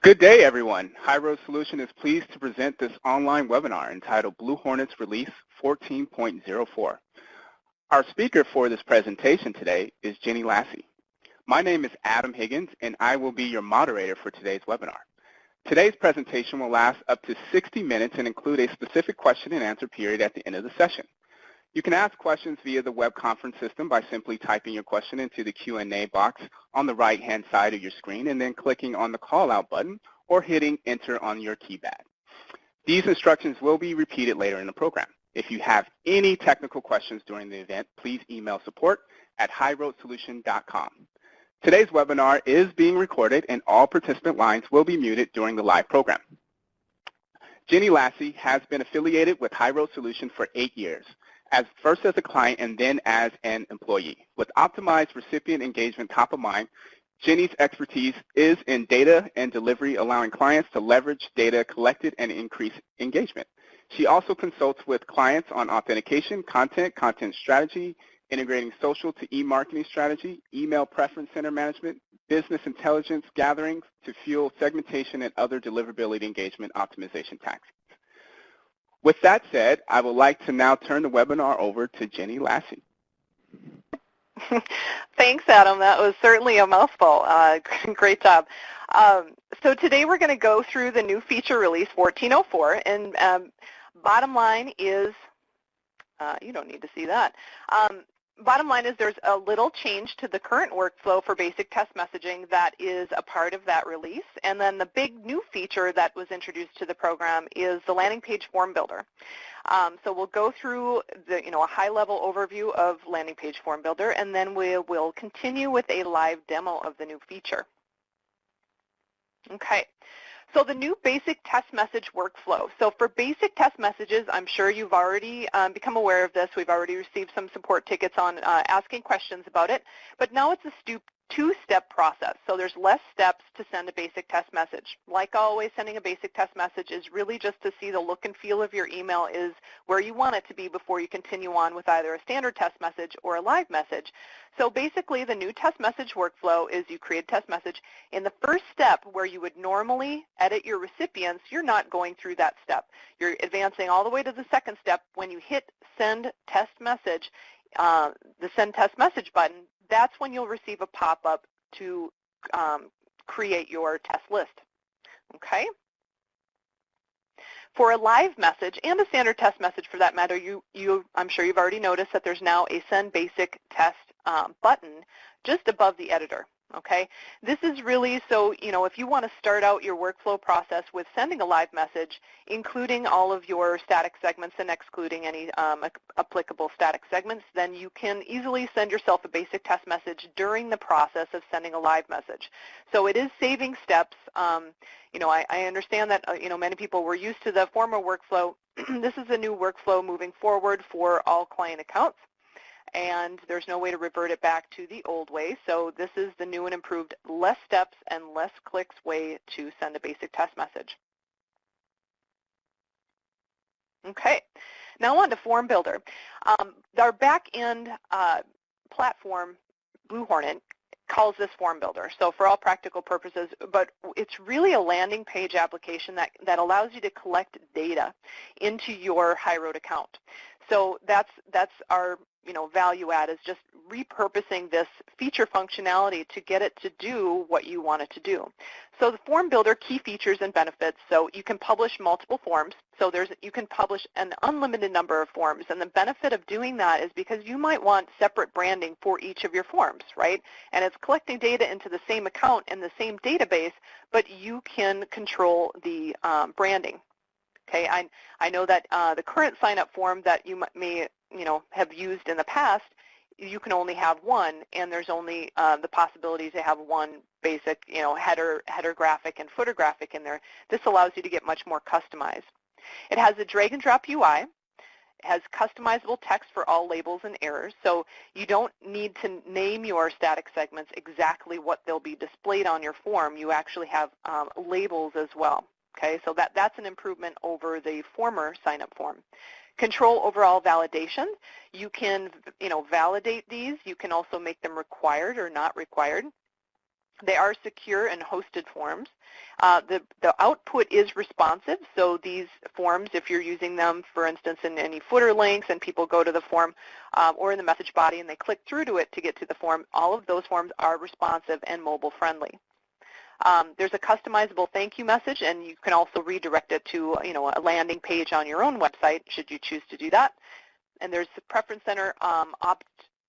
Good day, everyone. High Road Solution is pleased to present this online webinar entitled Blue Hornets Release 14.04. Our speaker for this presentation today is Jenny Lassie. My name is Adam Higgins, and I will be your moderator for today's webinar. Today's presentation will last up to 60 minutes and include a specific question and answer period at the end of the session. You can ask questions via the web conference system by simply typing your question into the Q&A box on the right-hand side of your screen and then clicking on the call-out button or hitting enter on your keypad. These instructions will be repeated later in the program. If you have any technical questions during the event, please email support@highroadsolution.com. Today's webinar is being recorded and all participant lines will be muted during the live program. Jenny Lassie has been affiliated with High Road Solution for 8 years. First as a client and then as an employee. With optimized recipient engagement top of mind, Jenny's expertise is in data and delivery, allowing clients to leverage data collected and increase engagement. She also consults with clients on authentication, content strategy, integrating social to e-marketing strategy, email preference center management, business intelligence gatherings to fuel segmentation and other deliverability engagement optimization tactics. With that said, I would like to now turn the webinar over to Jenny Lassie. Thanks, Adam. That was certainly a mouthful. Great job. So today we're going to go through the new feature release 14.04, and bottom line is, you don't need to see that. Bottom line is there's a little change to the current workflow for basic test messaging that is a part of that release. And then the big new feature that was introduced to the program is the landing page form builder. So we'll go through the, a high-level overview of landing page form builder, and then we will continue with a live demo of the new feature. Okay. So the new basic test message workflow. So for basic test messages, I'm sure you've already become aware of this. We've already received some support tickets on asking questions about it. But now it's a two-step process. So there's less steps to send a basic test message. Like always, sending a basic test message is really just to see the look and feel of your email is where you want it to be before you continue on with either a standard test message or a live message. So basically, the new test message workflow is you create a test message. In the first step, where you would normally edit your recipients, you're not going through that step. You're advancing all the way to the second step. When you hit send test message, the send test message button, that's when you'll receive a pop-up to create your test list. Okay? For a live message and a standard test message for that matter, I'm sure you've already noticed that there's now a send basic test button just above the editor. Okay, this is really so, if you want to start out your workflow process with sending a live message, including all of your static segments and excluding any applicable static segments, then you can easily send yourself a basic test message during the process of sending a live message. So it is saving steps. I understand that, many people were used to the former workflow. This is a new workflow moving forward for all client accounts, and there's no way to revert it back to the old way. So this is the new and improved less steps and less clicks way to send a basic test message. Okay, now on to Form Builder. Our back-end platform, Blue Hornet, calls this Form Builder. So for all practical purposes, but it's really a landing page application that allows you to collect data into your High Road account. So that's our value add, is just repurposing this feature functionality to get it to do what you want it to do. So the Form Builder, key features and benefits. So you can publish multiple forms. So you can publish an unlimited number of forms. And the benefit of doing that is because you might want separate branding for each of your forms, right? And it's collecting data into the same account in the same database, but you can control the branding. Okay, I know that the current sign-up form that you may have used in the past, you can only have one, and there's only the possibility to have one basic, header graphic and footer graphic in there. This allows you to get much more customized. It has a drag and drop UI. It has customizable text for all labels and errors, so you don't need to name your static segments exactly what they'll be displayed on your form. You actually have labels as well. Okay, so that's an improvement over the former sign-up form. Control overall validation. You can, validate these. You can also make them required or not required. They are secure and hosted forms. The output is responsive, so these forms, if you're using them, for instance, in any footer links and people go to the form or in the message body and they click through to it to get to the form, all of those forms are responsive and mobile friendly. There's a customizable thank you message, and you can also redirect it to a landing page on your own website should you choose to do that. And there's the Preference Center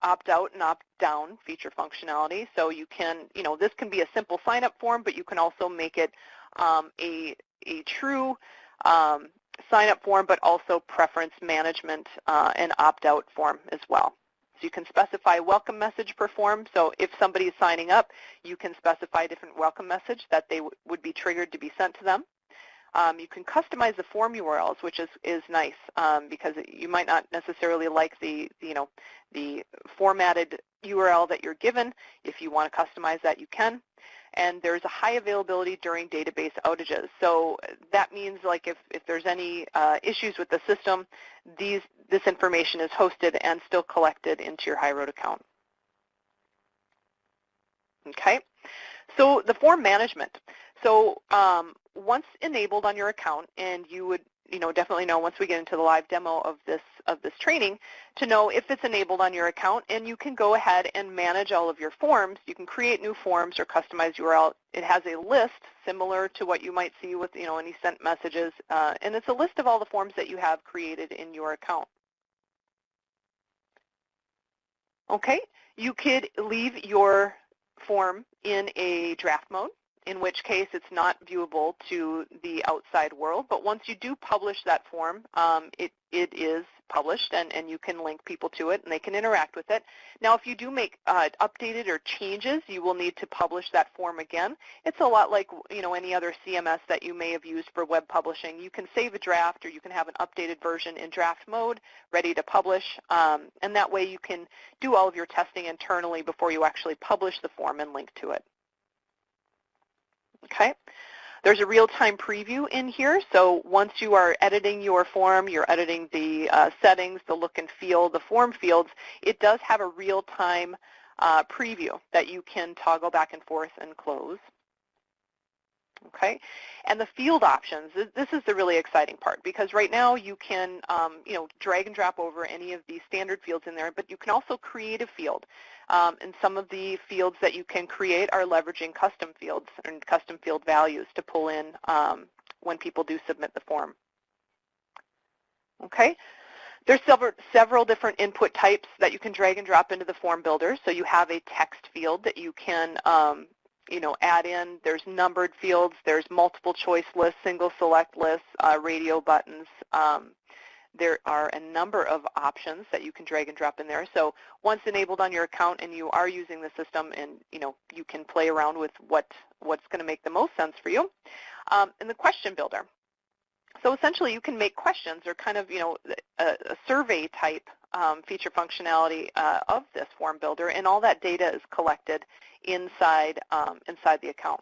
opt-out and opt-down feature functionality. So you can, this can be a simple sign-up form, but you can also make it a true sign-up form, but also preference management and opt-out form as well. So you can specify welcome message per form. So if somebody is signing up, you can specify a different welcome message that they would be triggered to be sent to them. You can customize the form URLs, which is nice because you might not necessarily like the formatted URL that you're given. If you want to customize that, you can. And there's a high availability during database outages. So that means like if there's any issues with the system, this information is hosted and still collected into your HighRoad account. Okay, so the form management. So once enabled on your account, and you would definitely know once we get into the live demo of this training to know if it's enabled on your account, and you can go ahead and manage all of your forms. You can create new forms or customize URL. It has a list similar to what you might see with any sent messages, and it's a list of all the forms that you have created in your account. Okay, you could leave your form in a draft mode, in which case it's not viewable to the outside world. But once you do publish that form, it is published, and you can link people to it, and they can interact with it. Now, if you do make updated or changes, you will need to publish that form again. It's a lot like any other CMS that you may have used for web publishing. You can save a draft, or you can have an updated version in draft mode, ready to publish, and that way you can do all of your testing internally before you actually publish the form and link to it. Okay, there's a real-time preview in here. So once you are editing your form, you're editing the settings, the look and feel, the form fields, it does have a real-time preview that you can toggle back and forth and close. Okay, and the field options, this is the really exciting part, because right now you can drag and drop over any of these standard fields in there, but you can also create a field. And some of the fields that you can create are leveraging custom fields and custom field values to pull in when people do submit the form. Okay, there's several different input types that you can drag and drop into the form builder. So you have a text field that you can add in. There's numbered fields. There's multiple choice lists, single select lists, radio buttons. There are a number of options that you can drag and drop in there. So once enabled on your account and you are using the system, and you can play around with what's going to make the most sense for you. And the question builder. So essentially you can make questions or kind of a survey type feature functionality of this form builder, and all that data is collected inside the account.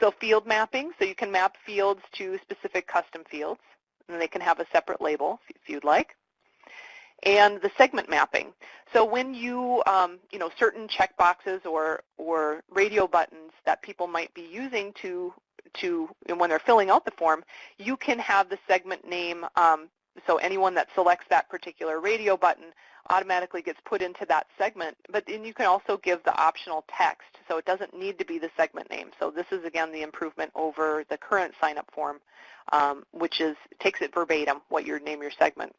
So field mapping, so you can map fields to specific custom fields, and they can have a separate label if you'd like. And the segment mapping. So when you, certain checkboxes or radio buttons that people might be using when they're filling out the form, you can have the segment name. So anyone that selects that particular radio button automatically gets put into that segment, but then you can also give the optional text, so it doesn't need to be the segment name. So this is, again, the improvement over the current sign-up form, which takes it verbatim, what you name your segment.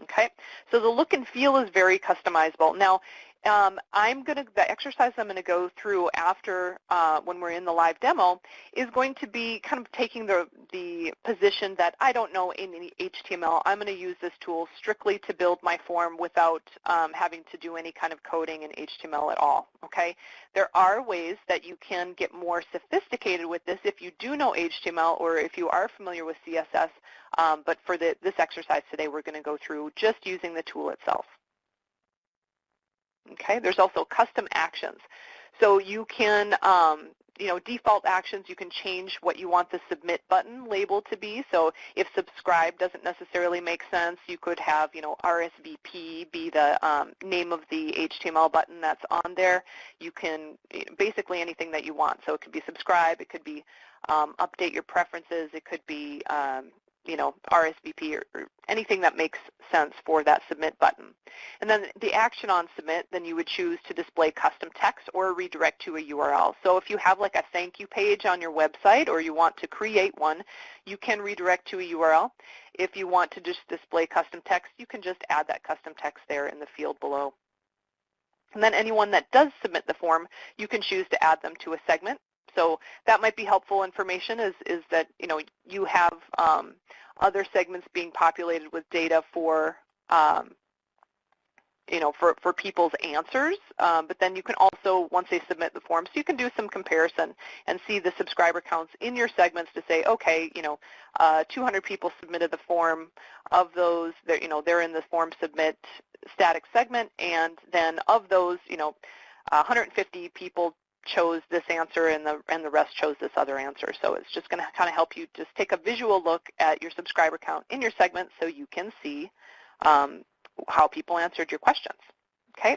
Okay, so the look and feel is very customizable. Now, the exercise I'm going to go through after when we're in the live demo is going to be kind of taking the position that I don't know any HTML. I'm going to use this tool strictly to build my form without having to do any kind of coding in HTML at all. Okay, there are ways that you can get more sophisticated with this if you do know HTML or if you are familiar with CSS. But for this exercise today, we're going to go through just using the tool itself. Okay, there's also custom actions. So you can, default actions, you can change what you want the submit button label to be. So if subscribe doesn't necessarily make sense, you could have, RSVP be the name of the HTML button that's on there. You can, basically anything that you want. So it could be subscribe, it could be update your preferences, it could be RSVP or anything that makes sense for that submit button. And then the action on submit, then you would choose to display custom text or redirect to a URL. So if you have like a thank you page on your website or you want to create one, you can redirect to a URL. If you want to just display custom text, you can just add that custom text there in the field below. And then anyone that does submit the form, you can choose to add them to a segment. So that might be helpful information is that, you have other segments being populated with data for, for people's answers. But then you can also, once they submit the forms, you can do some comparison and see the subscriber counts in your segments to say, okay, 200 people submitted the form. Of those, they're in the form submit static segment, and then of those, 150 people chose this answer and the rest chose this other answer. So it's just going to kind of help you just take a visual look at your subscriber count in your segment so you can see how people answered your questions. Okay.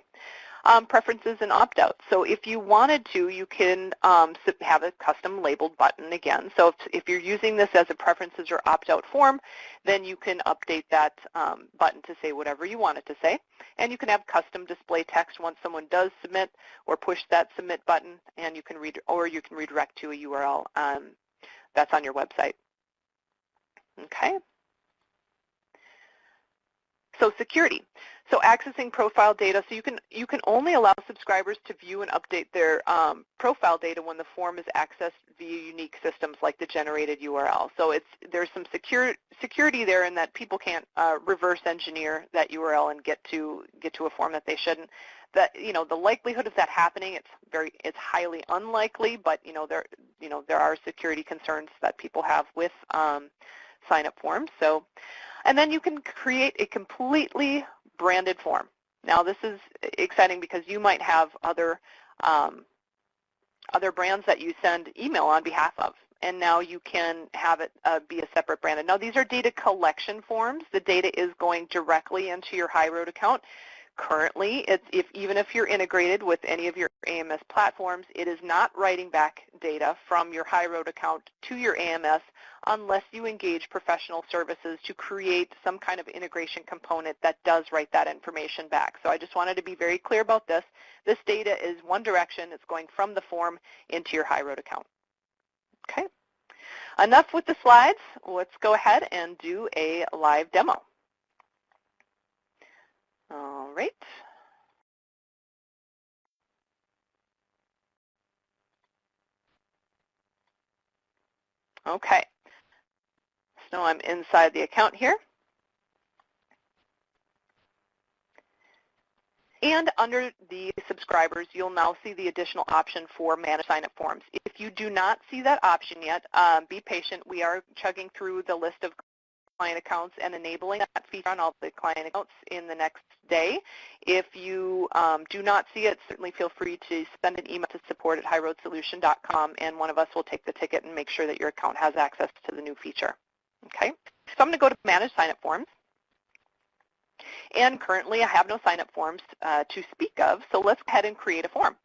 Preferences and opt-out. So if you wanted to, you can have a custom labeled button again. So if you're using this as a preferences or opt-out form, then you can update that button to say whatever you want it to say. And you can have custom display text once someone does submit or push that submit button, and you can redirect to a URL that's on your website. Okay. So security. So accessing profile data. So you can only allow subscribers to view and update their profile data when the form is accessed via unique systems like the generated URL. So there's some security there in that people can't reverse engineer that URL and get to a form that they shouldn't. That the likelihood of that happening, it's highly unlikely, but there are security concerns that people have with sign-up forms. So. And then you can create a completely branded form. Now this is exciting because you might have other brands that you send email on behalf of, and now you can have it be a separate brand. Now these are data collection forms. The data is going directly into your HighRoad account. Currently, even if you're integrated with any of your AMS platforms, it is not writing back data from your HighRoad account to your AMS unless you engage professional services to create some kind of integration component that does write that information back. So I just wanted to be very clear about this. This data is one direction. It's going from the form into your HighRoad account. Okay. Enough with the slides. Let's go ahead and do a live demo. All right. Okay. So I'm inside the account here. And under the subscribers, you'll now see the additional option for manage sign-up forms. If you do not see that option yet, be patient. We are chugging through the list of client accounts and enabling that feature on all the client accounts in the next day. If you do not see it, certainly feel free to send an email to support@highroadsolution.com, and one of us will take the ticket and make sure that your account has access to the new feature. Okay, so I'm going to go to Manage Sign-Up Forms. And currently I have no sign-up forms to speak of, so let's go ahead and create a form.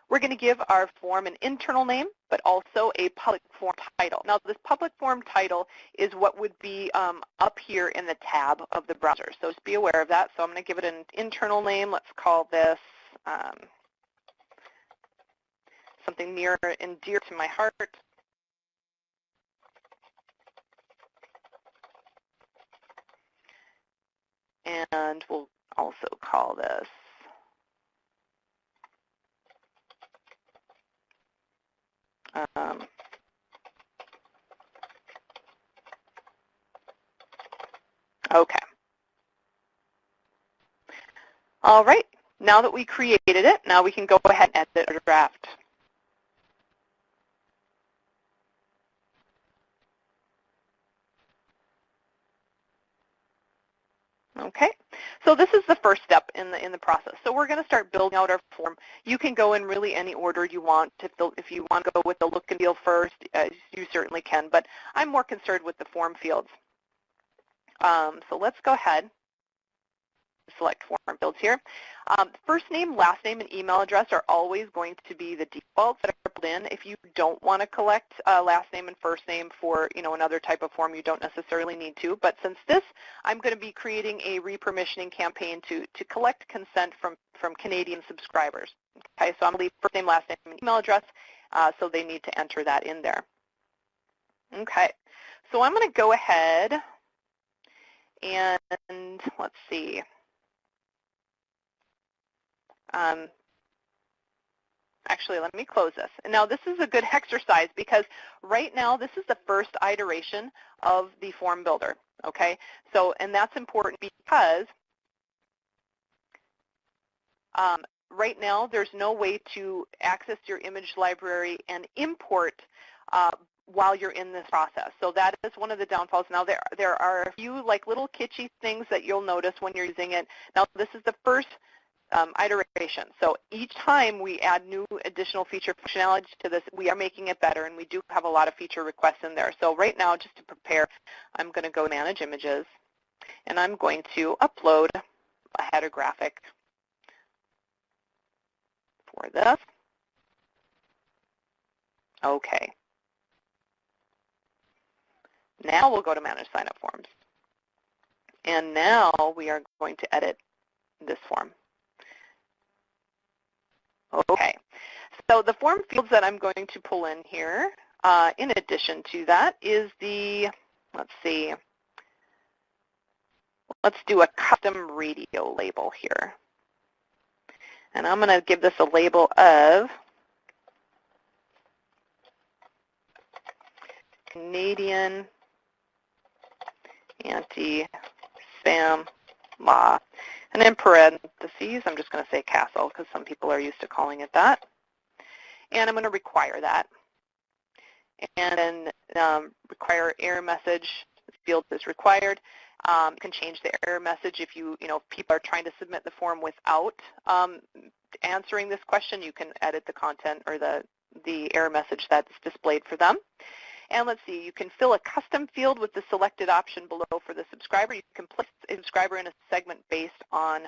We're going to give our form an internal name, but also a public form title. Now, this public form title is what would be up here in the tab of the browser, so just be aware of that. So I'm going to give it an internal name. Let's call this something near and dear to my heart. And we'll also call this okay. All right. Now that we created it, now we can go ahead and edit our draft. Okay, so this is the first step in the process. So we're going to start building out our form. You can go in really any order you want. If you want to go with the look and feel first, you certainly can. But I'm more concerned with the form fields. So let's go ahead. Select form fields here. First name, last name, and email address are always going to be the defaults that are pulled in. If you don't want to collect last name and first name for another type of form, you don't necessarily need to. But since this, I'm going to be creating a re-permissioning campaign to collect consent from Canadian subscribers. Okay, so I'm going to leave first name, last name, and email address, so they need to enter that in there. Okay, so I'm going to go ahead and let's see. Actually, let me close this. Now, this is a good exercise because right now this is the first iteration of the form builder. Okay, so and that's important because right now there's no way to access your image library and import while you're in this process. So that is one of the downfalls. Now there are a few like little kitschy things that you'll notice when you're using it. Now this is the first iteration. So each time we add new additional feature functionality to this, we are making it better, and we do have a lot of feature requests in there. So right now, just to prepare, I'm going to go Manage Images, and I'm going to upload a header graphic for this. Okay. Now we'll go to Manage Sign-Up Forms. And now we are going to edit this form. Okay, so the form fields that I'm going to pull in here, in addition to that, is the, let's see, let's do a custom radio label here. And I'm going to give this a label of Canadian Anti-Spam Law. And in parentheses, I'm just going to say CASL because some people are used to calling it that. And I'm going to require that. And then require error message field is required. You can change the error message if people are trying to submit the form without answering this question. You can edit the content or the error message that's displayed for them. And let's see, you can fill a custom field with the selected option below for the subscriber. You can place a subscriber in a segment based on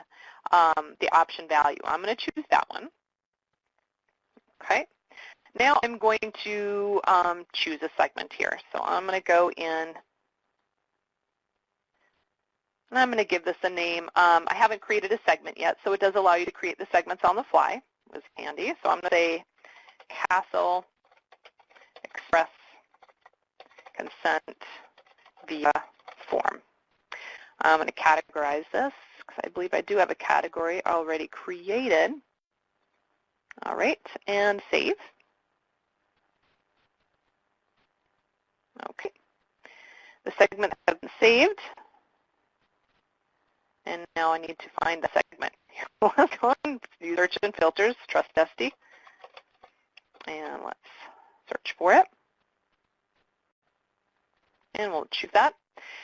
the option value. I'm going to choose that one. Okay. Now I'm going to choose a segment here. So I'm going to go in, and I'm going to give this a name. I haven't created a segment yet, so it does allow you to create the segments on the fly. It was handy. So I'm going to say Castle Express Consent via form. I'm going to categorize this because I believe I do have a category already created. All right, and save. Okay, the segment has been saved, and now I need to find the segment. Let's go and use search and filters, Trust Dusty, and let's search for it. And we'll choose that.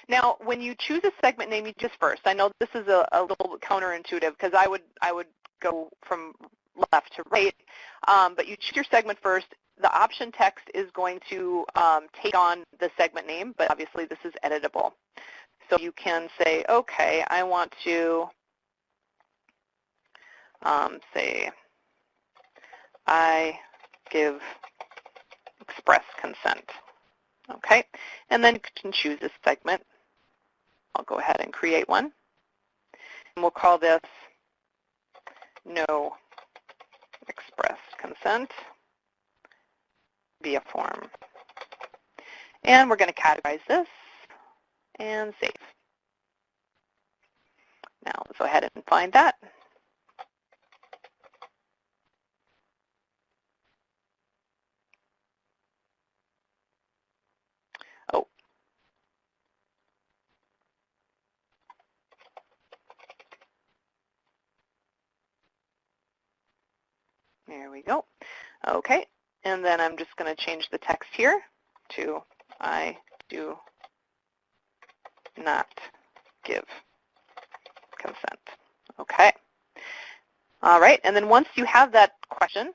Now, when you choose a segment name, you choose first. I know this is a little bit counterintuitive because I would go from left to right, but you choose your segment first. The option text is going to take on the segment name, but obviously this is editable. So you can say, okay, I want to say, I give express consent. Okay, and then you can choose a segment. I'll go ahead and create one. And we'll call this No Express Consent via form. And we're going to categorize this and save. Now let's go ahead and find that. Oh. There we go. Okay, and then I'm just going to change the text here to I do not give consent. Okay. All right, and then once you have that question,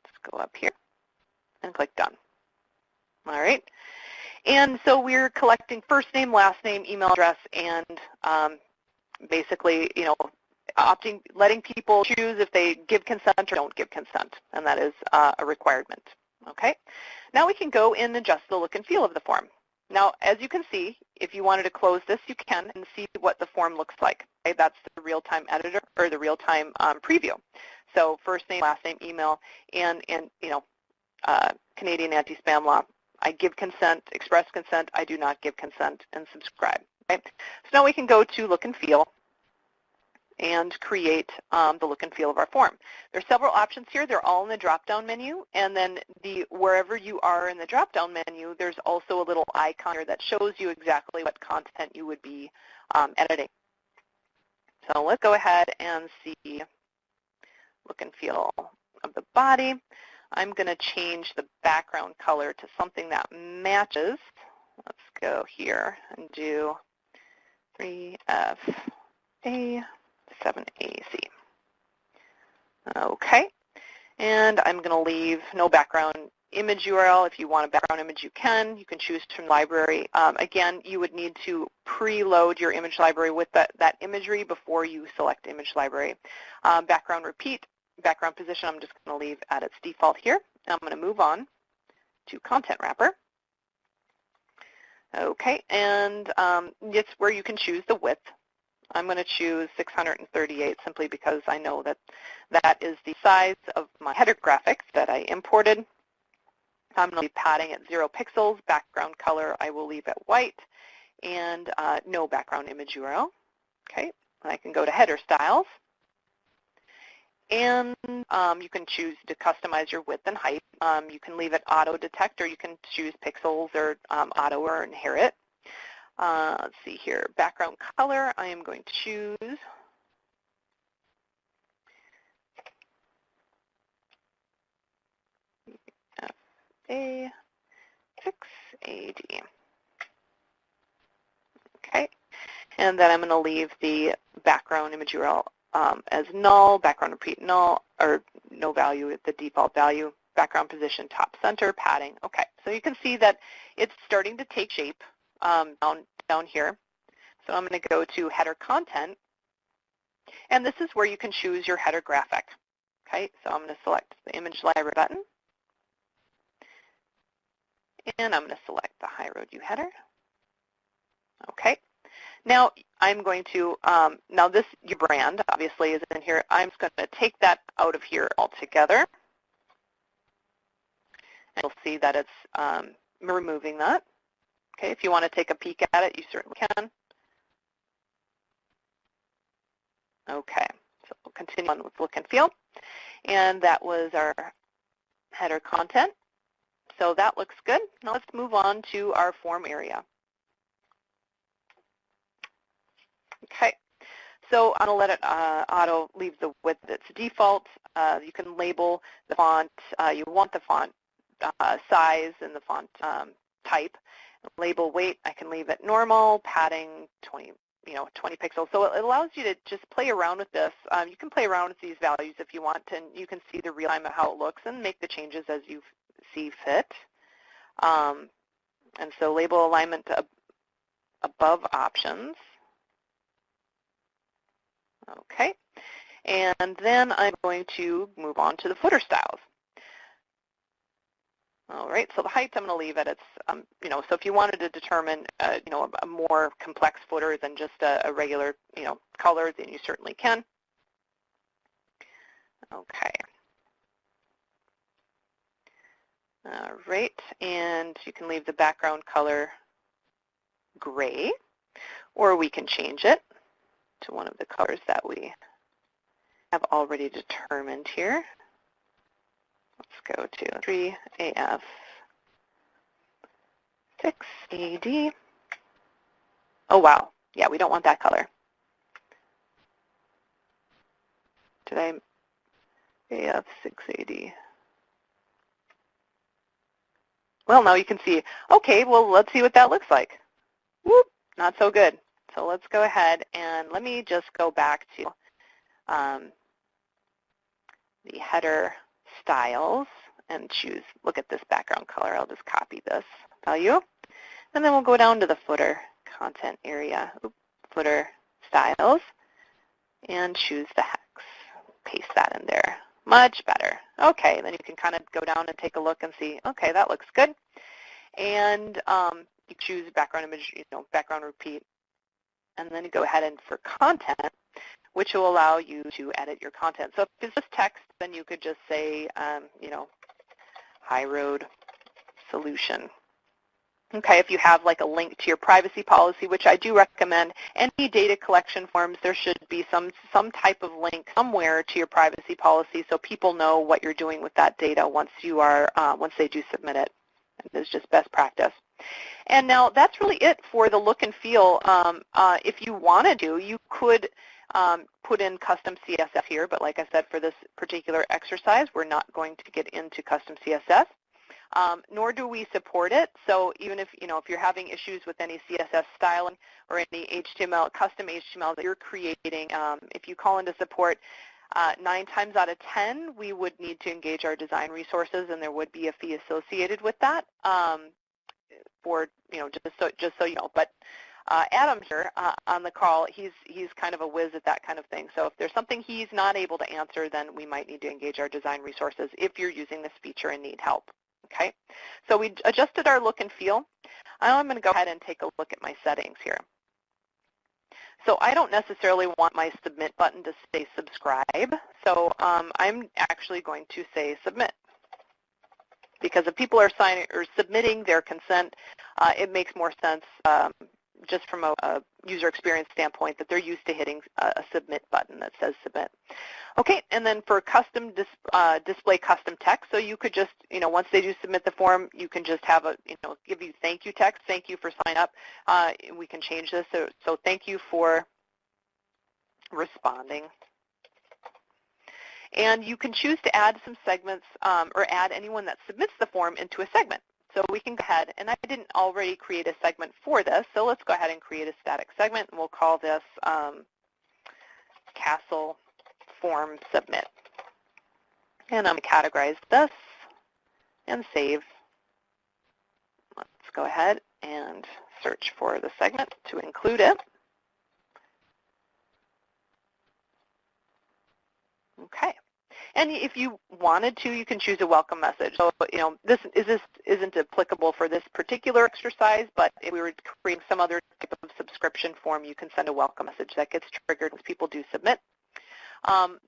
let's go up here and click Done. All right. And so we're collecting first name, last name, email address, and basically, letting people choose if they give consent or don't give consent, and that is a requirement. Okay. Now we can go in and adjust the look and feel of the form. Now, as you can see, if you wanted to close this, you can and see what the form looks like. Okay? That's the real-time editor or the real-time preview. So first name, last name, email, and Canadian anti-spam law. I give consent, express consent, I do not give consent, and subscribe. Okay? So now we can go to look and feel and create the look and feel of our form. There's several options here. They're all in the drop-down menu, and then wherever you are in the drop-down menu, there's also a little icon here that shows you exactly what content you would be editing. So let's go ahead and see look and feel of the body. I'm going to change the background color to something that matches. Let's go here and do 3FA 7AC. Okay, and I'm going to leave no background image URL. If you want a background image, you can. You can choose from library. Again, you would need to preload your image library with that imagery before you select image library. Background repeat, background position, I'm just going to leave at its default here. I'm going to move on to content wrapper. Okay, and it's where you can choose the width. I'm going to choose 638 simply because I know that that is the size of my header graphics that I imported. I'm going to be padding at 0 pixels. Background color I will leave at white, and no background image URL. Okay, and I can go to header styles, and you can choose to customize your width and height. You can leave it auto detect, or you can choose pixels or auto or inherit. Let's see here, background color, I am going to choose FA 6AD. Okay, and then I'm going to leave the background image URL as null, background repeat null, or no value at the default value, background position top center, padding. Okay, so you can see that it's starting to take shape down here. So I'm going to go to header content, and this is where you can choose your header graphic. Okay, so I'm going to select the image library button, and I'm going to select the high road U header. Okay, now I'm going to, now this, your brand obviously is in here. I'm just going to take that out of here altogether. And you'll see that it's removing that. Okay, if you want to take a peek at it, you certainly can. Okay, so we'll continue on with look and feel. And that was our header content. So that looks good. Now let's move on to our form area. Okay, so I'm going to let it auto leave the width at its default. You can label the font. You want the font size and the font type. Label weight, I can leave it normal. Padding, 20 pixels. So it allows you to just play around with this. You can play around with these values if you want, and you can see the real time of how it looks and make the changes as you see fit. And so label alignment above options. Okay, and then I'm going to move on to the footer styles. All right, so the height I'm going to leave at its, so if you wanted to determine, a more complex footer than just a regular, color, then you certainly can. Okay. All right, and you can leave the background color gray, or we can change it to one of the colors that we have already determined here. Let's go to 3AF 6AD. Oh, wow. Yeah, we don't want that color. Did I? AF 6AD. Well, now you can see. Okay, well, let's see what that looks like. Whoop, not so good. So let's go ahead and let me just go back to the header styles and choose, look at this background color. I'll just copy this value. And then we'll go down to the footer content area, footer styles, and choose the hex. Paste that in there. Much better. Okay, then you can kind of go down and take a look and see, okay, that looks good. And you choose background image, background repeat. And then you go ahead and for content, which will allow you to edit your content. So if it's just text, then you could just say, high road solution. Okay, if you have like a link to your privacy policy, which I do recommend, any data collection forms, there should be some type of link somewhere to your privacy policy so people know what you're doing with that data once they do submit it. It's just best practice. And now that's really it for the look and feel. If you wanted to, you could put in custom CSS here, but like I said, for this particular exercise, we're not going to get into custom CSS. Nor do we support it. So even if you're having issues with any CSS styling or any HTML, custom HTML that you're creating, if you call into support, 9 times out of 10, we would need to engage our design resources, and there would be a fee associated with that. Just so you know. But Adam here on the call, he's kind of a whiz at that kind of thing. So if there's something he's not able to answer, then we might need to engage our design resources if you're using this feature and need help. Okay, so we adjusted our look and feel. Now I'm going to go ahead and take a look at my settings here. So I don't necessarily want my submit button to say subscribe, so I'm actually going to say submit. Because if people are signing or submitting their consent, it makes more sense just from a user experience standpoint that they're used to hitting a submit button that says submit. Okay, and then for custom display custom text, so you could just, once they do submit the form, you can just have give you thank you text, thank you for sign up. We can change this, so thank you for responding. And you can choose to add some segments or add anyone that submits the form into a segment. So we can go ahead, and I didn't already create a segment for this, so let's go ahead and create a static segment, and we'll call this Castle Form Submit. And I'm going to categorize this and save. Let's go ahead and search for the segment to include it. Okay. And if you wanted to, you can choose a welcome message. So, this isn't applicable for this particular exercise, but if we were creating some other type of subscription form, you can send a welcome message that gets triggered when people do submit.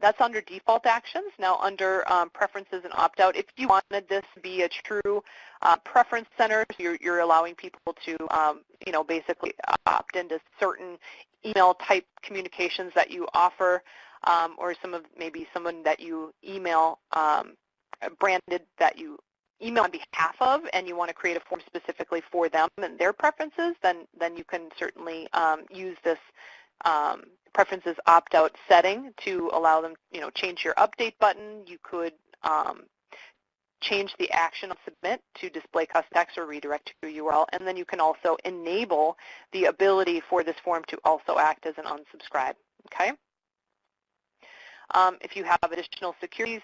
That's under default actions. Now under preferences and opt-out, if you wanted this to be a true preference center, so you're allowing people to, basically opt into certain email type communications that you offer, or maybe someone that you email, branded that you email on behalf of, and you want to create a form specifically for them and their preferences, then you can certainly use this preferences opt-out setting to allow them, change your update button. You could change the action on submit to display custom text or redirect to a URL, and then you can also enable the ability for this form to also act as an unsubscribe. Okay. If you have additional security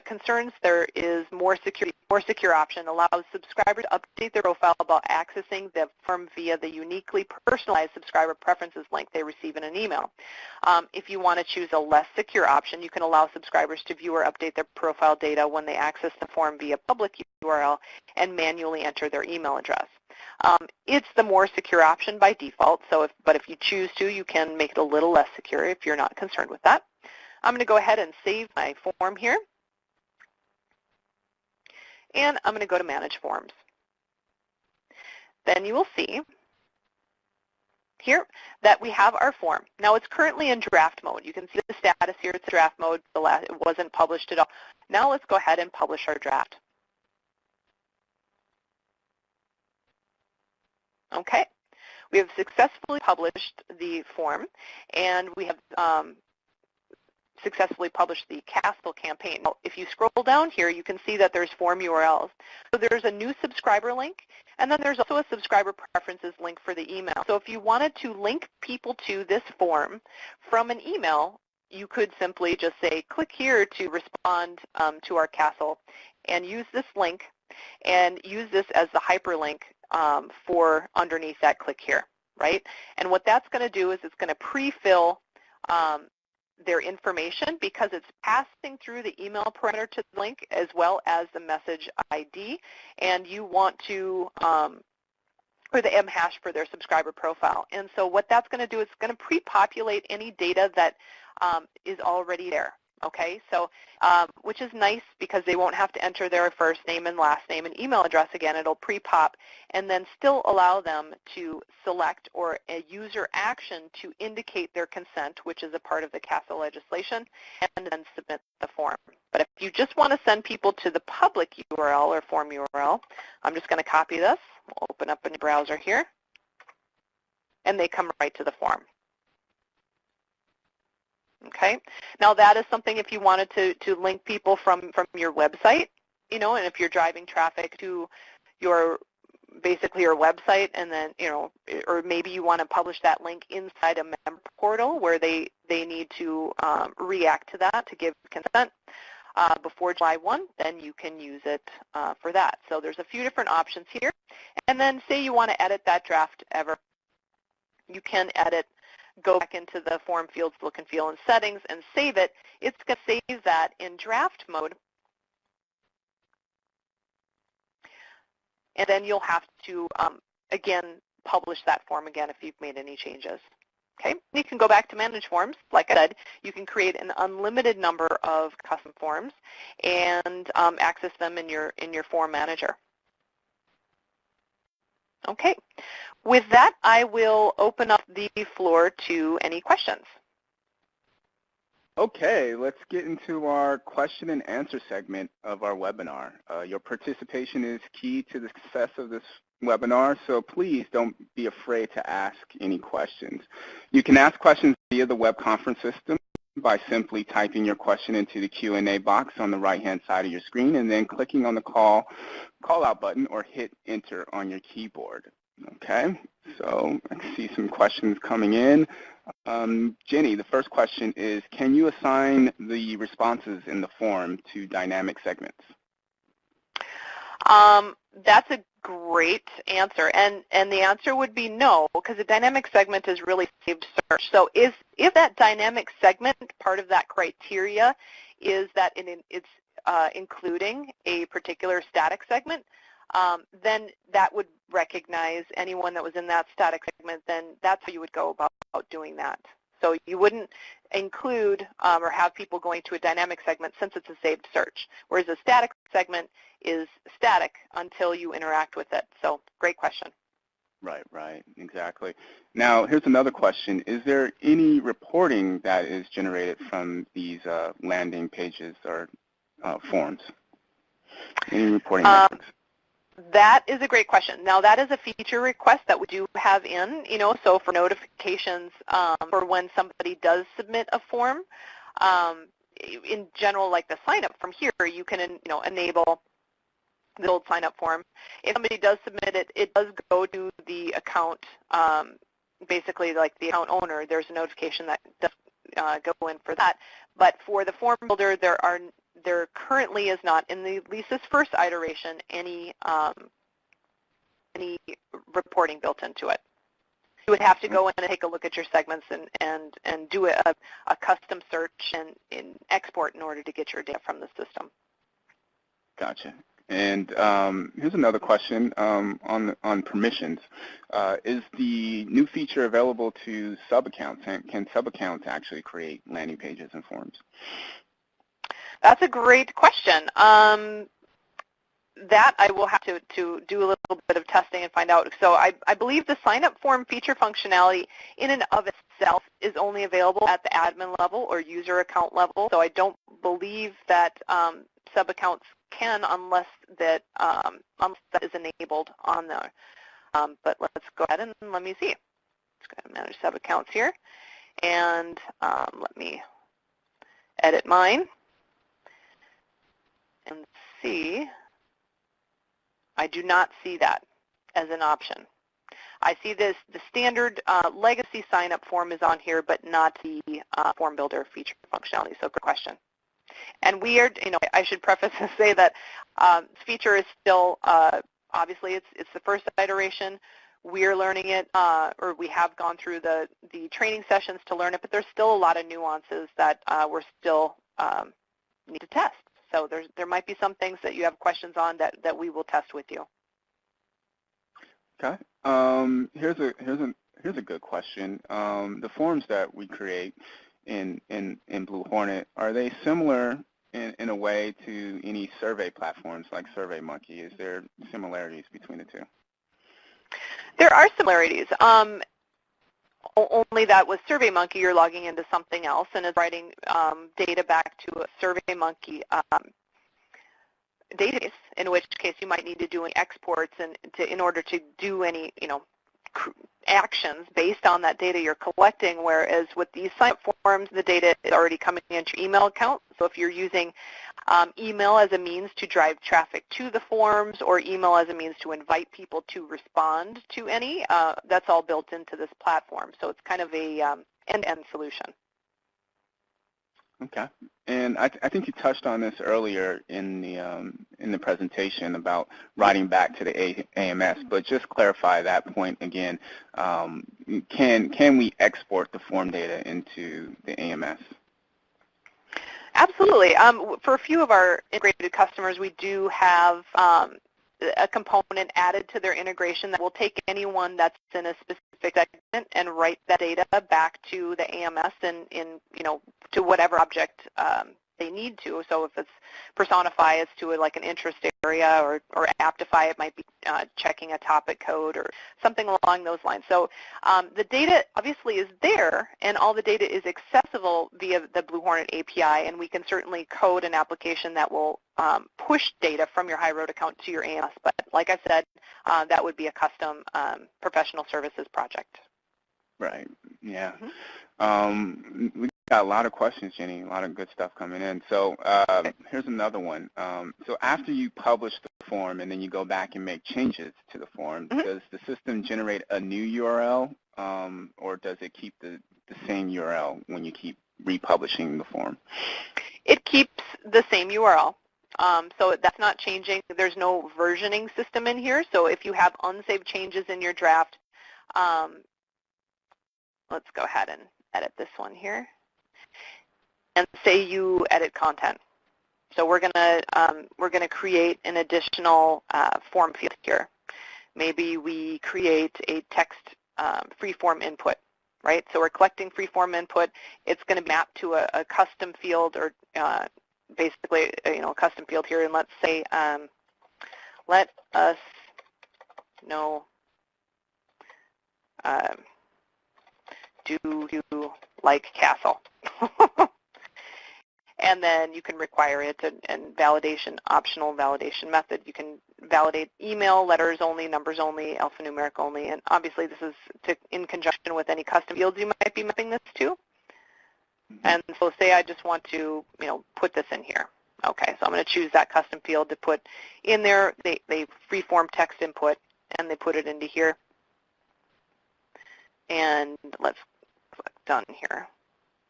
concerns, there is more secure option allows subscribers to update their profile about accessing the form via the uniquely personalized subscriber preferences link they receive in an email. If you want to choose a less secure option, you can allow subscribers to view or update their profile data when they access the form via public URL and manually enter their email address. It's the more secure option by default, but if you choose to, you can make it a little less secure if you're not concerned with that. I'm going to go ahead and save my form here. And I'm going to go to Manage Forms. Then you will see here that we have our form. Now it's currently in draft mode. You can see the status here. It's draft mode. It wasn't published at all. Now let's go ahead and publish our draft. Okay. We have successfully published the form, and we have successfully published the Castle campaign. Now, if you scroll down here, you can see that there's form URLs. So there's a new subscriber link, and then there's also a subscriber preferences link for the email. So if you wanted to link people to this form from an email, you could simply just say, click here to respond to our Castle, and use this link, and use this as the hyperlink for underneath that click here, right? And what that's going to do is it's going to pre-fill their information because it's passing through the email parameter to the link as well as the message ID, and you want to, or the M-hash for their subscriber profile. And so what that's going to do is it's going to pre-populate any data that is already there. Okay, so which is nice because they won't have to enter their first name and last name and email address again. It'll pre-pop and then still allow them to select or a user action to indicate their consent, which is a part of the CASA legislation, and then submit the form. But if you just want to send people to the public URL or form URL, I'm just going to copy this. We'll open up a new browser here, and they come right to the form. Okay. Now that is something if you wanted to link people from your website, you know, and if you're driving traffic to your basically your website, and then, you know, or maybe you want to publish that link inside a member portal where they need to react to that to give consent before July 1, then you can use it for that. So there's a few different options here. And then say you want to edit that draft ever, you can edit. Go back into the form fields, look and feel, and settings, and save it. It's going to save that in draft mode. And then you'll have to, again, publish that form again if you've made any changes. Okay? You can go back to Manage Forms. Like I said, you can create an unlimited number of custom forms and access them in your form manager. Okay. With that, I will open up the floor to any questions. Okay, let's get into our question and answer segment of our webinar. Your participation is key to the success of this webinar, so please don't be afraid to ask any questions. You can ask questions via the web conference system by simply typing your question into the Q&A box on the right-hand side of your screen and then clicking on the call out button or hit enter on your keyboard. Okay, so I see some questions coming in. Jenny, the first question is, can you assign the responses in the form to dynamic segments? That's a great answer, and the answer would be no, because a dynamic segment is really saved search. So if that dynamic segment, part of that criteria is that it's including a particular static segment, then that would recognize anyone that was in that static segment, then that's how you would go about doing that. So you wouldn't include or have people going to a dynamic segment since it's a saved search, whereas a static segment is static until you interact with it. So great question. Right, exactly. Now, here's another question. Is there any reporting that is generated from these landing pages or forms? Any reporting metrics? That is a great question. Now, that is a feature request that we do have in, so for notifications for when somebody does submit a form. In general, like the sign-up from here, you can, enable the old sign-up form. If somebody does submit it, it does go to the account, basically like the account owner. There's a notification that does go in for that. But for the form builder, there currently is not, in at least this first iteration, any reporting built into it. You would have to go in and take a look at your segments and do a custom search and export in order to get your data from the system. Gotcha. And here's another question on permissions. Is the new feature available to sub-accounts? And can sub-accounts actually create landing pages and forms? That's a great question. That I will have to do a little bit of testing and find out. So I believe the sign-up form feature functionality in and of itself is only available at the admin level or user account level. So I don't believe that sub-accounts can unless that is enabled on there. But let's go ahead and let me see. Let's go ahead and manage sub-accounts here. And let me edit mine and see. I do not see that as an option. I see the standard legacy sign-up form is on here, but not the form builder feature functionality. So good question. And we are, I should preface and say that this feature is still, obviously it's the first iteration. We're learning it, or we have gone through the training sessions to learn it, but there's still a lot of nuances that we're still need to test. So there might be some things that you have questions on that we will test with you. Okay. Here's a good question. The forms that we create in Blue Hornet, are they similar in a way to any survey platforms like SurveyMonkey? Is there similarities between the two? There are similarities. Only that with SurveyMonkey, you're logging into something else and it's writing data back to a SurveyMonkey database, in which case you might need to do exports in order to do any actions based on that data you're collecting, whereas with these sign-up forms, the data is already coming into your email account. So if you're using email as a means to drive traffic to the forms or email as a means to invite people to respond to any, that's all built into this platform. So it's kind of a end-to-end solution. Okay, and I think you touched on this earlier in the presentation about writing back to the AMS, but just clarify that point again. Can we export the form data into the AMS? Absolutely. For a few of our integrated customers, we do have a component added to their integration that will take anyone that's in a specific segment and write that data back to the AMS and to whatever object they need to. So if it's personify, it's to like an interest area, or aptify, it might be checking a topic code or something along those lines. So the data obviously is there, and all the data is accessible via the Blue Hornet API, and we can certainly code an application that will push data from your HighRoad account to your AMS. But like I said, that would be a custom professional services project. Right. Yeah. We got a lot of questions, Jenny. A lot of good stuff coming in. So here's another one. So after you publish the form and then you go back and make changes to the form, does the system generate a new URL, or does it keep the same URL when you keep republishing the form? It keeps the same URL. So that's not changing. There's no versioning system in here. So if you have unsaved changes in your draft, let's go ahead and edit this one here. And say you edit content. So we're gonna create an additional form field here. Maybe we create a text free-form input, right? So we're collecting free-form input. It's going to be mapped to a custom field, or basically a custom field here. And let's say let us know, do you like castle? And then you can require it, and validation, optional validation method. You can validate email, letters only, numbers only, alphanumeric only, and obviously this is in conjunction with any custom fields you might be mapping this to. And so say I just want to, put this in here. Okay, so I'm going to choose that custom field to put in there. They free-form text input, and they put it into here. And let's click done here.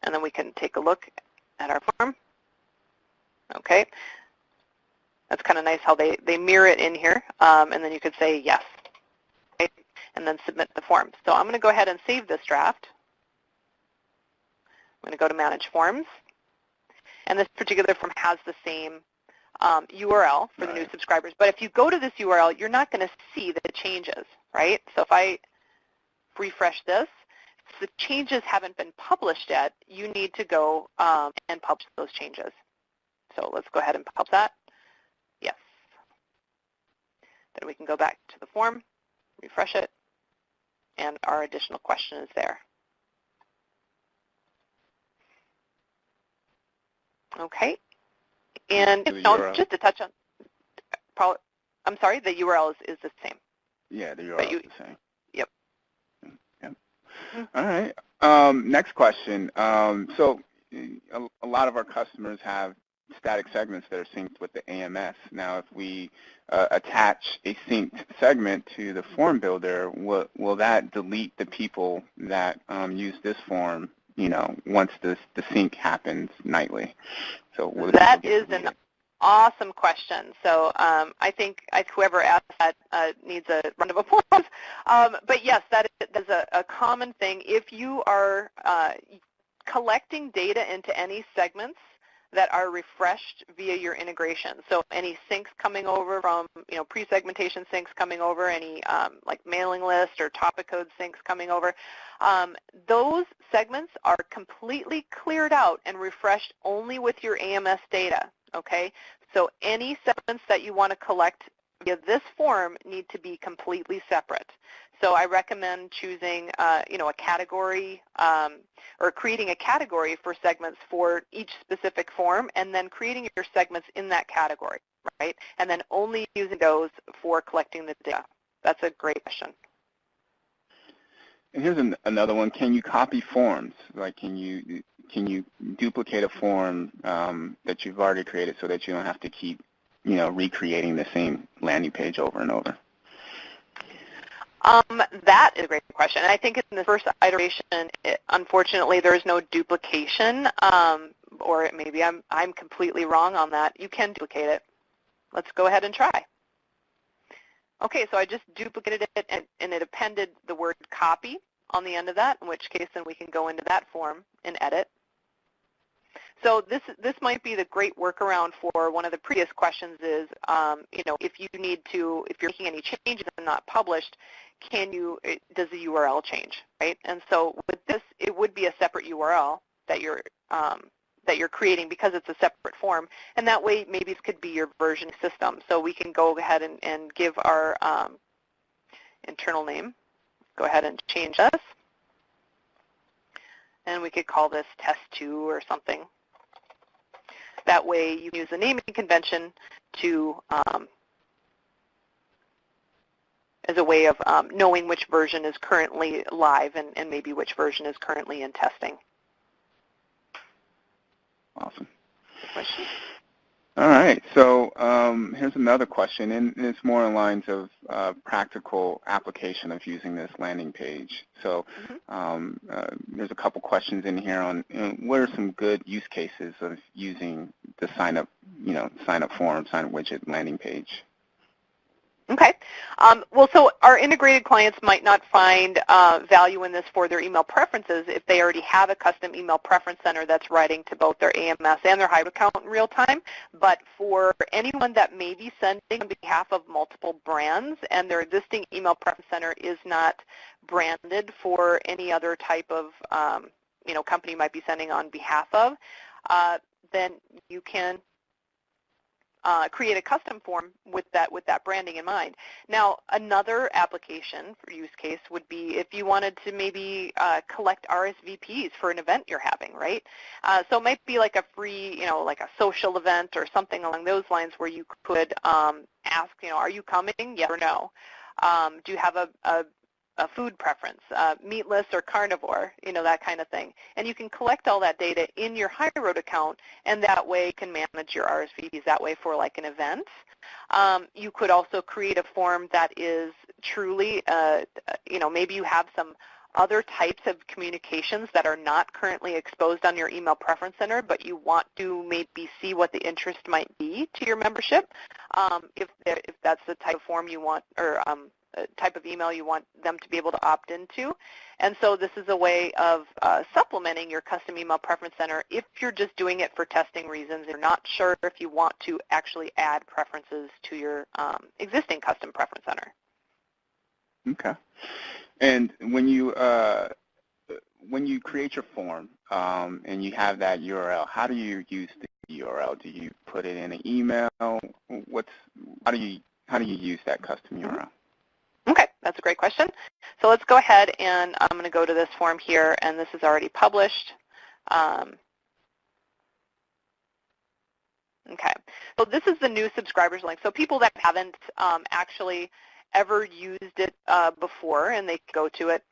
And then we can take a look at our form. Okay, that's kind of nice how they mirror it in here, and then you could say yes, okay? And then submit the form. So I'm going to go ahead and save this draft. I'm going to go to Manage Forms, and this particular form has the same URL for the new subscribers. But if you go to this URL, you're not going to see the changes, right? So if I refresh this, the changes haven't been published yet, you need to go and publish those changes. So let's go ahead and publish that. Yes. Then we can go back to the form, refresh it, and our additional question is there. Okay. And just to touch on, I'm sorry, the URL is the same. Yeah, the URL is the same. Yep. All right. Next question. So a lot of our customers have static segments that are synced with the AMS. Now, if we attach a synced segment to the form builder, will that delete the people that use this form, once the sync happens nightly? So that is an awesome question. So I think whoever asked that needs a round of applause. But yes, that is a common thing. If you are collecting data into any segments that are refreshed via your integration, so any syncs coming over from, pre-segmentation syncs coming over, any like mailing list or topic code syncs coming over, those segments are completely cleared out and refreshed only with your AMS data, okay? So any segments that you want to collect via this form need to be completely separate. So I recommend choosing, a category or creating a category for segments for each specific form, and then creating your segments in that category, right? And then only using those for collecting the data. That's a great question. And here's another one. Can you copy forms? Like, can you duplicate a form that you've already created so that you don't have to keep, recreating the same landing page over and over? That is a great question. And I think in the first iteration, unfortunately, there is no duplication, or maybe I'm completely wrong on that. You can duplicate it. Let's go ahead and try. Okay, so I just duplicated it, and it appended the word copy on the end of that, in which case then we can go into that form and edit. So this might be the great workaround for one of the previous questions is, if you're making any changes and not published, does the URL change, right? And so with this, it would be a separate URL that you're creating because it's a separate form, and that way maybe this could be your version system. So we can go ahead and give our internal name. Go ahead and change this, and we could call this test 2 or something. That way you use the naming convention to as a way of knowing which version is currently live and maybe which version is currently in testing. Awesome. Question? All right, so here's another question, and it's more in lines of practical application of using this landing page. So there's a couple questions in here on what are some good use cases of using the sign up form, sign up widget landing page. Okay. Well, so our integrated clients might not find value in this for their email preferences if they already have a custom email preference center that's writing to both their AMS and their Hybrid account in real time. But for anyone that may be sending on behalf of multiple brands and their existing email preference center is not branded for any other type of company might be sending on behalf of, then you can create a custom form with that branding in mind. Now, another application for use case would be if you wanted to maybe collect RSVPs for an event you're having, right? So it might be like a free, like a social event or something along those lines where you could ask, are you coming? Yes or no. Do you have a food preference, meatless or carnivore, that kind of thing. And you can collect all that data in your HighRoad account, and that way you can manage your RSVPs that way for like an event. You could also create a form that is truly, maybe you have some other types of communications that are not currently exposed on your email preference center, but you want to maybe see what the interest might be to your membership, if that's the type of form you want, or type of email you want them to be able to opt into. And so this is a way of supplementing your custom email preference center if you're just doing it for testing reasons and you're not sure if you want to actually add preferences to your existing custom preference center. Okay. And when you create your form and you have that URL, how do you use the URL? Do you put it in an email? How do you use that custom URL? Okay, that's a great question. So let's go ahead and I'm going to go to this form here, and this is already published. Okay, so this is the new subscribers link. So people that haven't actually ever used it before, and they go to it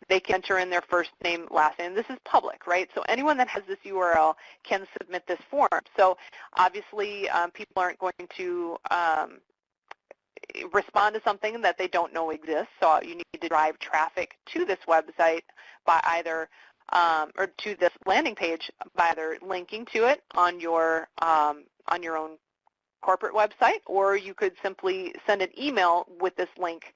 They can enter in their first name, last name. This is public, right? So anyone that has this URL can submit this form. So obviously, people aren't going to respond to something that they don't know exists. So you need to drive traffic to this website by either, or to this landing page by either linking to it on your own corporate website, or you could simply send an email with this link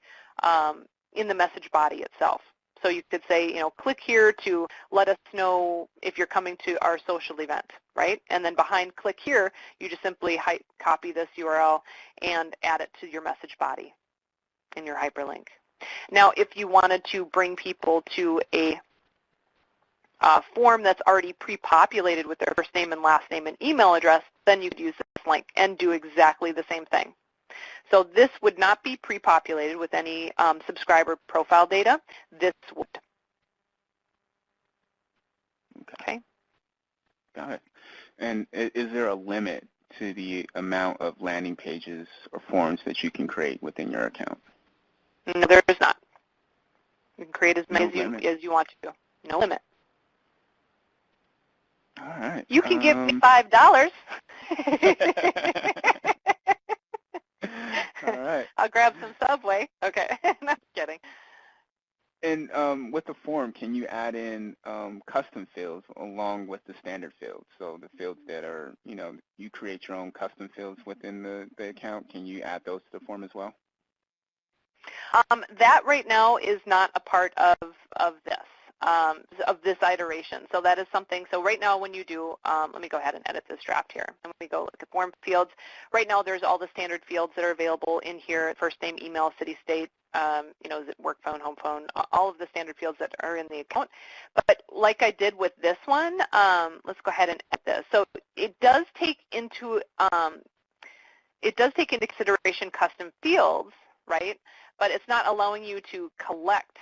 in the message body itself. So you could say, click here to let us know if you're coming to our social event, right? And then behind click here, you just simply copy this URL and add it to your message body in your hyperlink. Now, if you wanted to bring people to a form that's already pre-populated with their first name and last name and email address, then you could use this link and do exactly the same thing. So this would not be pre-populated with any subscriber profile data. This would. Okay. Got it. And is there a limit to the amount of landing pages or forms that you can create within your account? No, there is not. You can create as many as you want to. No limit. All right. You can give me $5. All right. I'll grab some Subway. Okay. No, kidding. And with the form, can you add in custom fields along with the standard fields? So the fields that are, you create your own custom fields within the account. Can you add those to the form as well? That right now is not a part of this iteration. So that is something, so right now when you do, let me go ahead and edit this draft here. And we go look at form fields. Right now there's all the standard fields that are available in here, first name, email, city, state, is it work phone, home phone, all of the standard fields that are in the account. But like I did with this one, let's go ahead and edit this. So it does take into consideration custom fields, right? But it's not allowing you to collect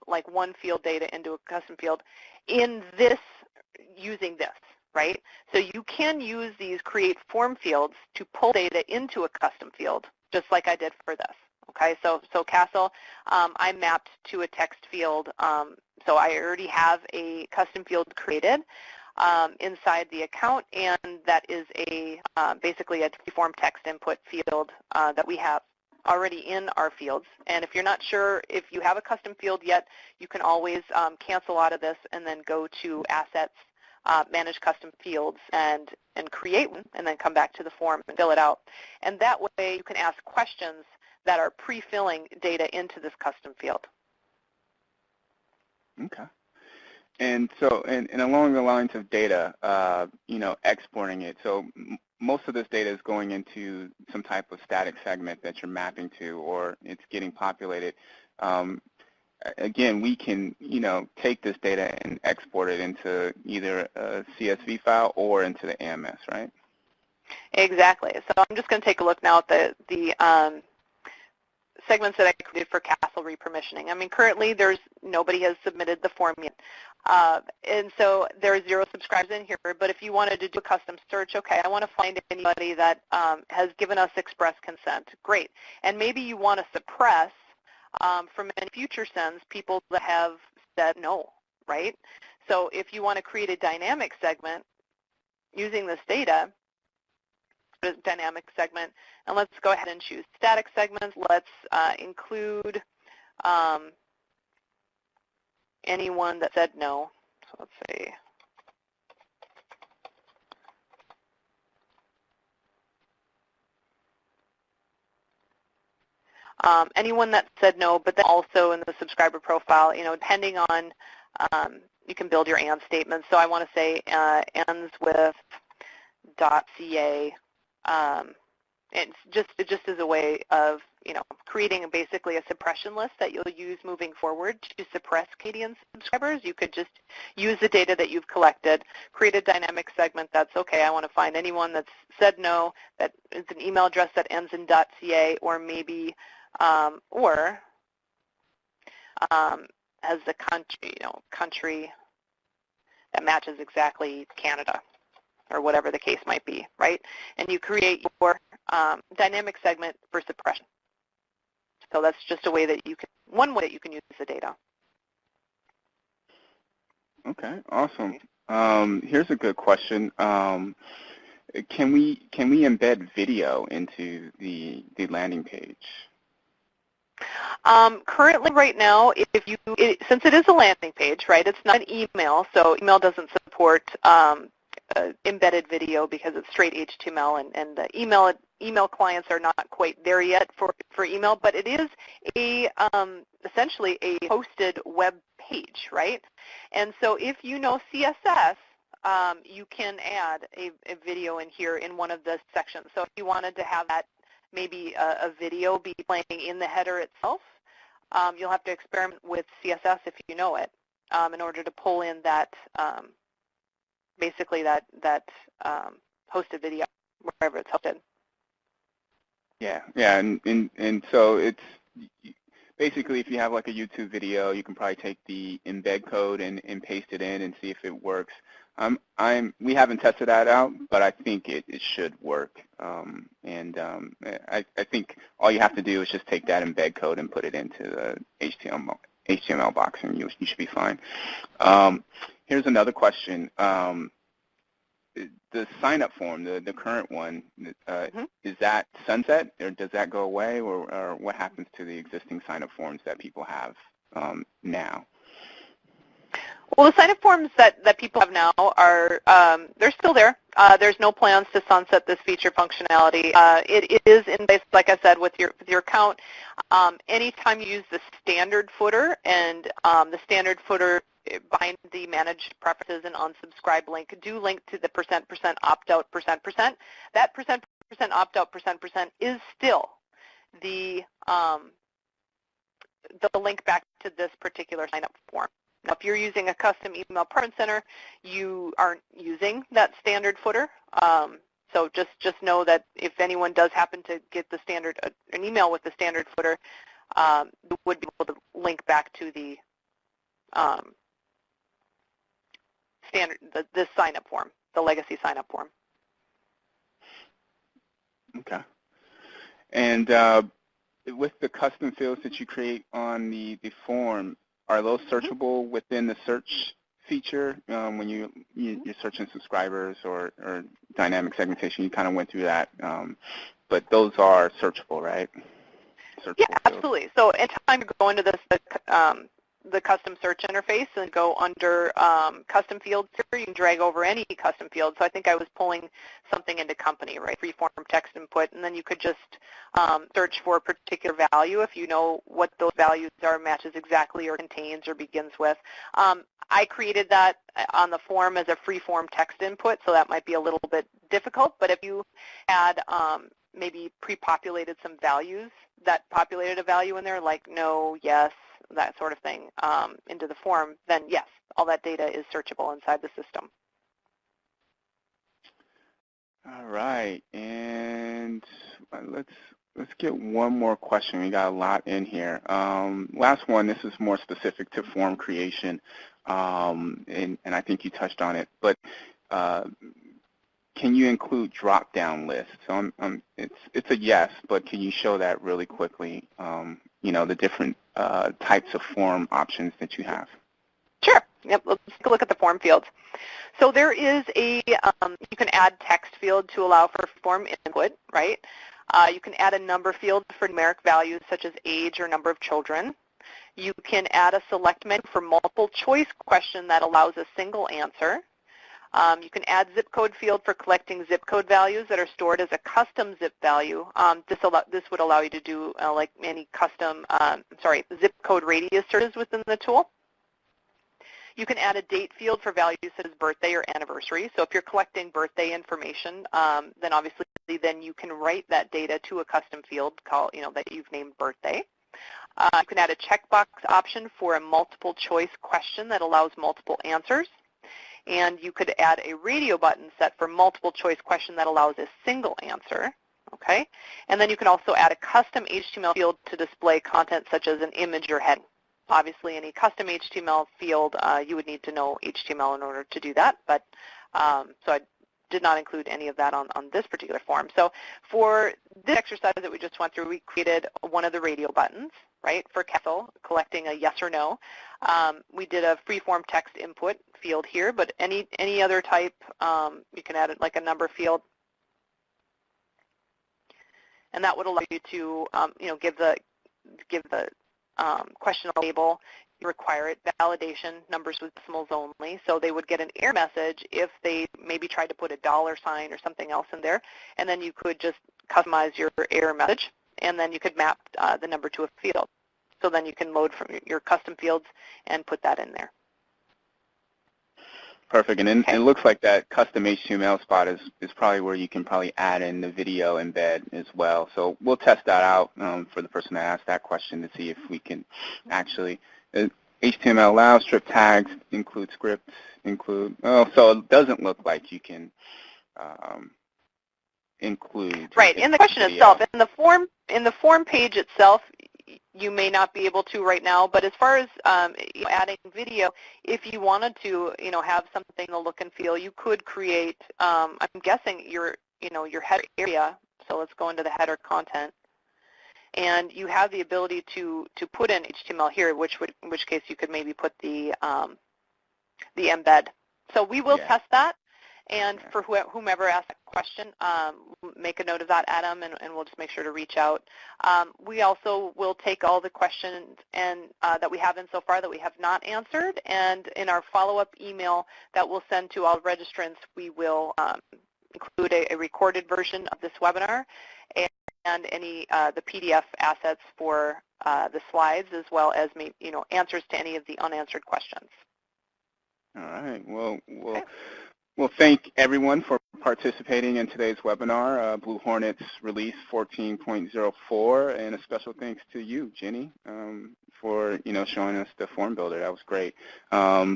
like one field data into a custom field in this, using this, right? So you can use these create form fields to pull data into a custom field, just like I did for this. Okay, so Castle, I mapped to a text field, so I already have a custom field created inside the account, and that is a basically a form text input field that we have already in our fields. And if you're not sure if you have a custom field yet, you can always cancel out of this and then go to Assets, Manage Custom Fields, and create one, and then come back to the form and fill it out. And that way you can ask questions that are pre-filling data into this custom field. Okay. And so, and along the lines of data, exporting it. So most of this data is going into some type of static segment that you're mapping to, or it's getting populated. Again, we can, take this data and export it into either a CSV file or into the AMS, right? Exactly. So I'm just going to take a look now at the segments that I created for Castle repermissioning. I mean, currently nobody has submitted the form yet. And so there are 0 subscribers in here, but if you wanted to do a custom search, okay, I want to find anybody that has given us express consent. Great. And maybe you want to suppress from any future sends people that have said no, right? So if you want to create a dynamic segment using this data, dynamic segment, and let's go ahead and choose static segments. Let's include anyone that said no. So let's say anyone that said no, but then also in the subscriber profile, depending on, you can build your AND statements. So I want to say ends with .ca. It's just as a way of, creating basically a suppression list that you'll use moving forward to suppress Canadian subscribers. You could just use the data that you've collected, create a dynamic segment that's, okay, I want to find anyone that's said no, that is an email address that ends in .ca, or maybe, or has the country that matches exactly Canada, or whatever the case might be, right? And you create your dynamic segment for suppression. So that's just a way that one way that you can use the data. Okay, awesome. Here's a good question. Can we embed video into the landing page? Currently, right now, since it is a landing page, right, it's not an email, so email doesn't support embedded video because it's straight HTML, and the email clients are not quite there yet for email, but it is essentially a hosted web page, right? And so if you know CSS, you can add a video in here in one of the sections. So if you wanted to have that, maybe a video be playing in the header itself, you'll have to experiment with CSS if you know it in order to pull in that, basically that hosted video wherever it's hosted. Yeah, and so it's basically if you have like a YouTube video, you can probably take the embed code and paste it in and see if it works. We haven't tested that out, but I think it should work. I think all you have to do is just take that embed code and put it into the HTML box, and you should be fine. Here's another question. The sign-up form, the current one, is that sunset, or does that go away, or what happens to the existing sign-up forms that people have now? Well, the sign-up forms that people have now are, they're still there. There's no plans to sunset this feature functionality. It is in place, like I said, with your account. Anytime you use the standard footer, and the standard footer behind the managed preferences and unsubscribe link, do link to the %, opt-out, %. That %, opt-out, % is still the link back to this particular sign-up form. Now, if you're using a custom email preference center, you aren't using that standard footer. So just know that if anyone does happen to get the standard an email with the standard footer, you would be able to link back to the this sign-up form, the legacy sign-up form. Okay. And with the custom fields that you create on the form, are those searchable within the search feature when you're searching subscribers or dynamic segmentation? You kind of went through that, but those are searchable, right? Searchable Yeah, fields. absolutely. So anytime you go into this, the custom search interface and go under custom fields here, you can drag over any custom field. So I think I was pulling something into company, right, freeform text input, and then you could just search for a particular value if you know what those values are, matches exactly or contains or begins with. I created that on the form as a freeform text input, so that might be a little bit difficult, but if you had maybe pre-populated some values that populated a value in there, like no, yes, that sort of thing, into the form, then yes, all that data is searchable inside the system. All right, and let's get one more question. We got a lot in here. Last one, this is more specific to form creation, and I think you touched on it, but can you include drop-down lists? So it's a yes, but can you show that really quickly, you know, the different types of form options that you have? Sure. Yep. Let's take a look at the form fields. So there is you can add text field to allow for form input, right? You can add a number field for numeric values such as age or number of children. You can add a select menu for multiple choice question that allows a single answer. You can add zip code field for collecting zip code values that are stored as a custom zip value. This would allow you to do like any custom, zip code radius searches within the tool. You can add a date field for values such as birthday or anniversary. So if you're collecting birthday information, then obviously then you can write that data to a custom field that you've named birthday. You can add a checkbox option for a multiple choice question that allows multiple answers. And you could add a radio button set for multiple choice question that allows a single answer. Okay? And then you can also add a custom HTML field to display content such as an image or heading. Obviously, any custom HTML field, you would need to know HTML in order to do that. But so I did not include any of that on this particular form. So for this exercise that we just went through, we created one of the radio buttons, right, for Castle, collecting a yes or no. We did a free-form text input field here, but any other type, you can add it like a number field. And that would allow you to, give the question a label. You require it, validation, numbers with decimals only. So they would get an error message if they maybe tried to put a dollar sign or something else in there. And then you could just customize your error message, and then you could map the number to a field. So then you can load from your custom fields and put that in there. Perfect. And then it looks like that custom HTML spot is probably where you can probably add in the video embed as well. So we'll test that out for the person that asked that question to see if we can actually HTML allows strip tags, include scripts, include. Oh, so it doesn't look like you can include. Right. In the question itself, in the form page itself, you may not be able to right now, but as far as adding video, if you wanted to, have something to look and feel, you could create. I'm guessing your header area. So let's go into the header content, and you have the ability to put in HTML here, in which case you could maybe put the embed. So we will test that. And for whomever asked that question, make a note of that, Adam, and we'll just make sure to reach out. We also will take all the questions that we have in so far that we have not answered, and in our follow-up email that we'll send to all registrants, we will include a recorded version of this webinar and any the PDF assets for the slides, as well as answers to any of the unanswered questions. All right. Well, thank everyone for participating in today's webinar, Blue Hornet's release 14.04, and a special thanks to you, Jenny, for showing us the form builder. That was great.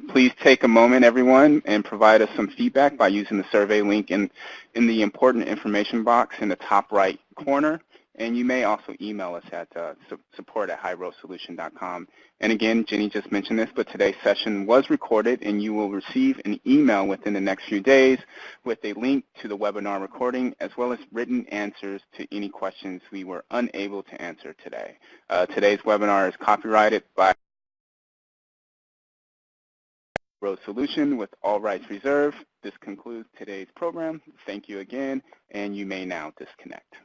Please take a moment, everyone, and provide us some feedback by using the survey link in the important information box in the top right corner. And you may also email us at support@highroadsolution.com. And again, Jenny just mentioned this, but today's session was recorded, and you will receive an email within the next few days with a link to the webinar recording, as well as written answers to any questions we were unable to answer today. Today's webinar is copyrighted by Road Solution with all rights reserved. This concludes today's program. Thank you again, and you may now disconnect.